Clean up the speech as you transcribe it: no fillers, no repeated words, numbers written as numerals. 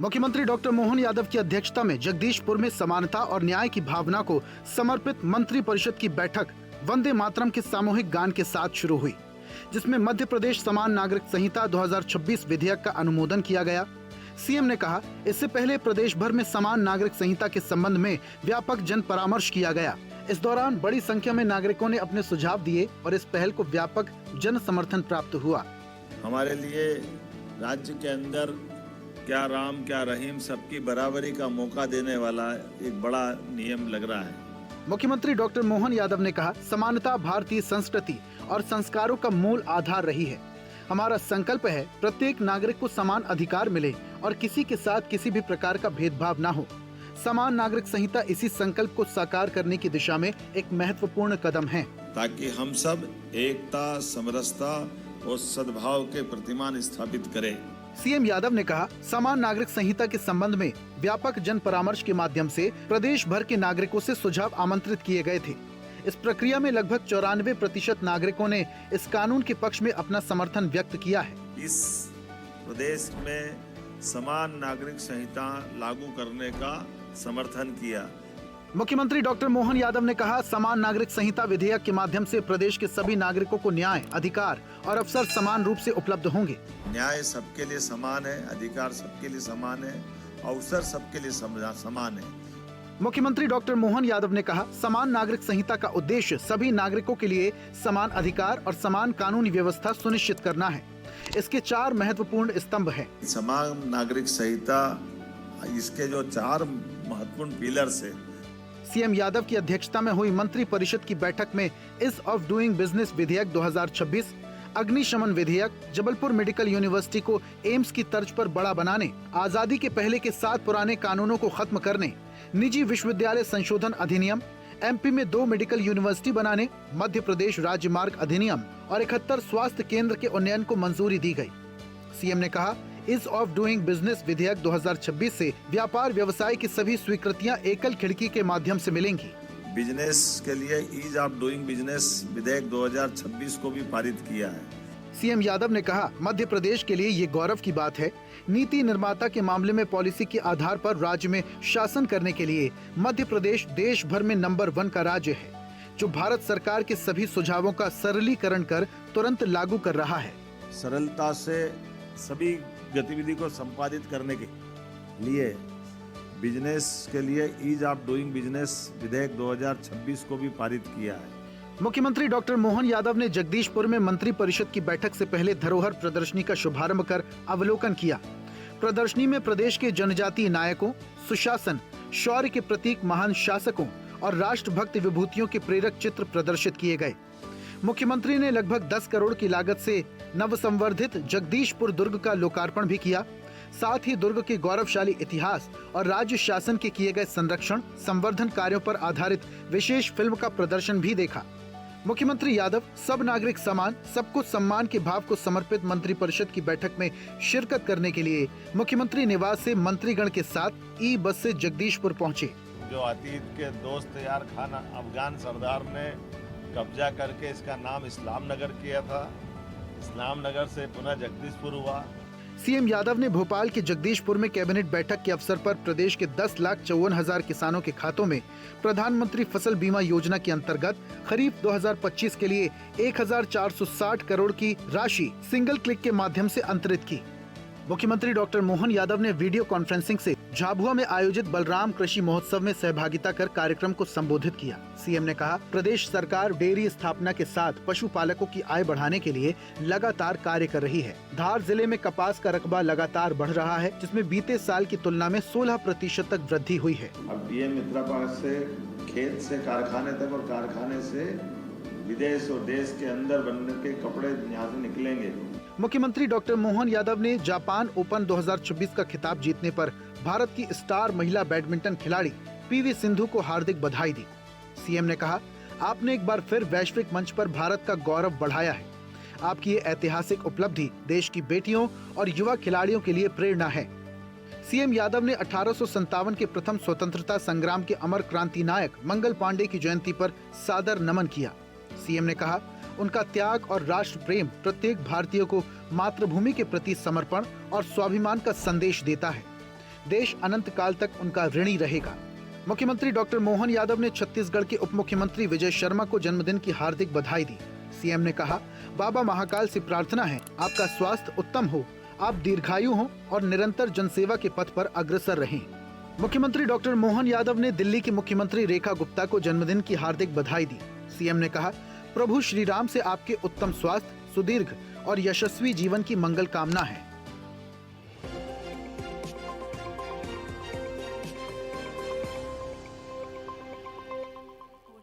मुख्यमंत्री डॉक्टर मोहन यादव की अध्यक्षता में जगदीशपुर में समानता और न्याय की भावना को समर्पित मंत्री परिषद की बैठक वंदे मातरम के सामूहिक गान के साथ शुरू हुई, जिसमें मध्य प्रदेश समान नागरिक संहिता 2026 विधेयक का अनुमोदन किया गया। सीएम ने कहा, इससे पहले प्रदेश भर में समान नागरिक संहिता के संबंध में व्यापक जन परामर्श किया गया। इस दौरान बड़ी संख्या में नागरिकों ने अपने सुझाव दिए और इस पहल को व्यापक जन समर्थन प्राप्त हुआ। हमारे लिए राज्य के अंदर क्या राम क्या रहीम सबकी बराबरी का मौका देने वाला एक बड़ा नियम लग रहा है। मुख्यमंत्री डॉक्टर मोहन यादव ने कहा, समानता भारतीय संस्कृति और संस्कारों का मूल आधार रही है। हमारा संकल्प है प्रत्येक नागरिक को समान अधिकार मिले और किसी के साथ किसी भी प्रकार का भेदभाव न हो। समान नागरिक संहिता इसी संकल्प को साकार करने की दिशा में एक महत्वपूर्ण कदम है, ताकि हम सब एकता, समरसता और सद्भाव के प्रतिमान स्थापित करें। सीएम यादव ने कहा, समान नागरिक संहिता के संबंध में व्यापक जन परामर्श के माध्यम से प्रदेश भर के नागरिकों से सुझाव आमंत्रित किए गए थे। इस प्रक्रिया में लगभग 94% नागरिकों ने इस कानून के पक्ष में अपना समर्थन व्यक्त किया है। इस प्रदेश में समान नागरिक संहिता लागू करने का समर्थन किया। मुख्यमंत्री डॉक्टर मोहन यादव ने कहा, समान नागरिक संहिता विधेयक के माध्यम से प्रदेश के सभी नागरिकों को न्याय, अधिकार और अवसर समान रूप से उपलब्ध होंगे। न्याय सबके लिए समान है, अधिकार सबके लिए समान है, अवसर सबके लिए समान है। मुख्यमंत्री डॉक्टर मोहन यादव ने कहा, समान नागरिक संहिता का उद्देश्य सभी नागरिकों के लिए समान अधिकार और समान कानूनी व्यवस्था सुनिश्चित करना है। इसके 4 महत्वपूर्ण स्तंभ हैं। समान नागरिक संहिता, इसके जो 4 महत्वपूर्ण पिलर्स है। सीएम यादव की अध्यक्षता में हुई मंत्री परिषद की बैठक में ईज ऑफ डूइंग बिजनेस विधेयक 2026, अग्निशमन विधेयक, जबलपुर मेडिकल यूनिवर्सिटी को एम्स की तर्ज पर बड़ा बनाने, आजादी के पहले के 7 पुराने कानूनों को खत्म करने, निजी विश्वविद्यालय संशोधन अधिनियम, एमपी में 2 मेडिकल यूनिवर्सिटी बनाने, मध्य प्रदेश राज्य मार्ग अधिनियम और 71 स्वास्थ्य केंद्र के उन्नयन को मंजूरी दी गई। सीएम ने कहा, ईज ऑफ डूइंग बिजनेस विधेयक 2026 से व्यापार व्यवसाय की सभी स्वीकृतियां एकल खिड़की के माध्यम से मिलेंगी। बिजनेस के लिए ईज ऑफ डूइंग बिजनेस विधेयक 2026 को भी पारित किया है। सीएम यादव ने कहा, मध्य प्रदेश के लिए ये गौरव की बात है। नीति निर्माता के मामले में पॉलिसी के आधार पर राज्य में शासन करने के लिए मध्य प्रदेश देश भर में नंबर 1 का राज्य है, जो भारत सरकार के सभी सुझावों का सरलीकरण कर तुरंत लागू कर रहा है। सरलता से सभी गतिविधि को संपादित करने के लिए बिजनेस के लिए ईज ऑफ डूइंग बिजनेस विधेयक 2026 को भी पारित किया है। मुख्यमंत्री डॉक्टर मोहन यादव ने जगदीशपुर में मंत्री परिषद की बैठक से पहले धरोहर प्रदर्शनी का शुभारंभ कर अवलोकन किया। प्रदर्शनी में प्रदेश के जनजातीय नायकों, सुशासन, शौर्य के प्रतीक महान शासकों और राष्ट्रभक्त विभूतियों के प्रेरक चित्र प्रदर्शित किए गए। मुख्यमंत्री ने लगभग 10 करोड़ की लागत से नवसंवर्धित जगदीशपुर दुर्ग का लोकार्पण भी किया। साथ ही दुर्ग के गौरवशाली इतिहास और राज्य शासन के किए गए संरक्षण, संवर्धन कार्यों पर आधारित विशेष फिल्म का प्रदर्शन भी देखा। मुख्यमंत्री यादव सब नागरिक समान, सबको सम्मान के भाव को समर्पित मंत्री परिषद की बैठक में शिरकत करने के लिए मुख्यमंत्री निवास से मंत्रीगण के साथ ई बस से जगदीशपुर पहुँचे। जो अतीत के दोस्त यार खान अफगान सरदार ने कब्जा करके इसका नाम इस्लाम नगर किया था, इस्लाम नगर से पुनः जगदीशपुर हुआ। सीएम यादव ने भोपाल के जगदीशपुर में कैबिनेट बैठक के अवसर पर प्रदेश के 10,54,000 किसानों के खातों में प्रधानमंत्री फसल बीमा योजना के अंतर्गत खरीफ 2025 के लिए 1,460 करोड़ की राशि सिंगल क्लिक के माध्यम से अंतरित की। मुख्यमंत्री डॉक्टर मोहन यादव ने वीडियो कॉन्फ्रेंसिंग से झाबुआ में आयोजित बलराम कृषि महोत्सव में सहभागिता कर कार्यक्रम को संबोधित किया। सीएम ने कहा, प्रदेश सरकार डेयरी स्थापना के साथ पशुपालकों की आय बढ़ाने के लिए लगातार कार्य कर रही है। धार जिले में कपास का रकबा लगातार बढ़ रहा है, जिसमें बीते साल की तुलना में 16% तक वृद्धि हुई है। अब पीएम मित्रा पास से खेत से कारखाने तक और कारखाने से विदेश और देश के अंदर बनने के कपड़े यहाँ से निकलेंगे। मुख्यमंत्री डॉक्टर मोहन यादव ने जापान ओपन 2026 का खिताब जीतने पर भारत की स्टार महिला बैडमिंटन खिलाड़ी पीवी सिंधु को हार्दिक बधाई दी। सीएम ने कहा, आपने एक बार फिर वैश्विक मंच पर भारत का गौरव बढ़ाया है। आपकी ये ऐतिहासिक उपलब्धि देश की बेटियों और युवा खिलाड़ियों के लिए प्रेरणा है। सीएम यादव ने 1857 के प्रथम स्वतंत्रता संग्राम के अमर क्रांति नायक मंगल पांडे की जयंती पर सादर नमन किया। सीएम ने कहा, उनका त्याग और राष्ट्र प्रेम प्रत्येक भारतीय को मातृभूमि के प्रति समर्पण और स्वाभिमान का संदेश देता है। देश अनंत काल तक उनका ऋणी रहेगा। मुख्यमंत्री डॉक्टर मोहन यादव ने छत्तीसगढ़ के उप मुख्यमंत्री विजय शर्मा को जन्मदिन की हार्दिक बधाई दी। सीएम ने कहा, बाबा महाकाल से प्रार्थना है आपका स्वास्थ्य उत्तम हो, आप दीर्घायु हो और निरंतर जनसेवा के पथ पर अग्रसर रहें। मुख्यमंत्री डॉक्टर मोहन यादव ने दिल्ली की मुख्यमंत्री रेखा गुप्ता को जन्मदिन की हार्दिक बधाई दी। सीएम ने कहा, प्रभु श्री राम से आपके उत्तम स्वास्थ्य, सुदीर्घ और यशस्वी जीवन की मंगल कामना है।